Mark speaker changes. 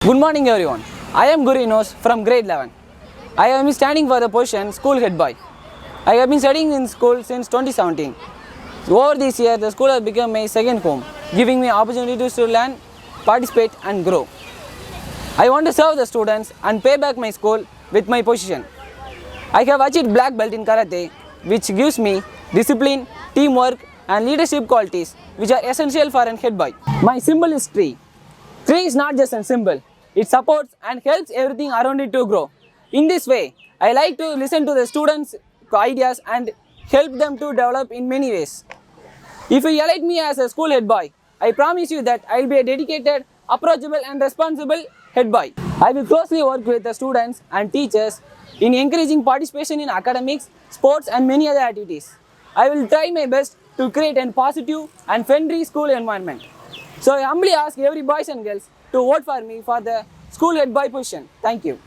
Speaker 1: Good morning everyone. I am Vinush from grade 11. I have been standing for the position school head boy. I have been studying in school since 2017. Over this year, the school has become my second home, giving me opportunities to learn, participate and grow. I want to serve the students and pay back my school with my position. I have achieved black belt in karate, which gives me discipline, teamwork and leadership qualities which are essential for an head boy. My symbol is tree. Tree is not just a symbol, it supports and helps everything around it to grow. In this way, I like to listen to the students' ideas and help them to develop in many ways. If you elect me as a school head boy, I promise you that I will be a dedicated, approachable and responsible head boy. I will closely work with the students and teachers in encouraging participation in academics, sports and many other activities. I will try my best to create a positive and friendly school environment. So I humbly ask every boys and girls to vote for me for the school head boy position. Thank you.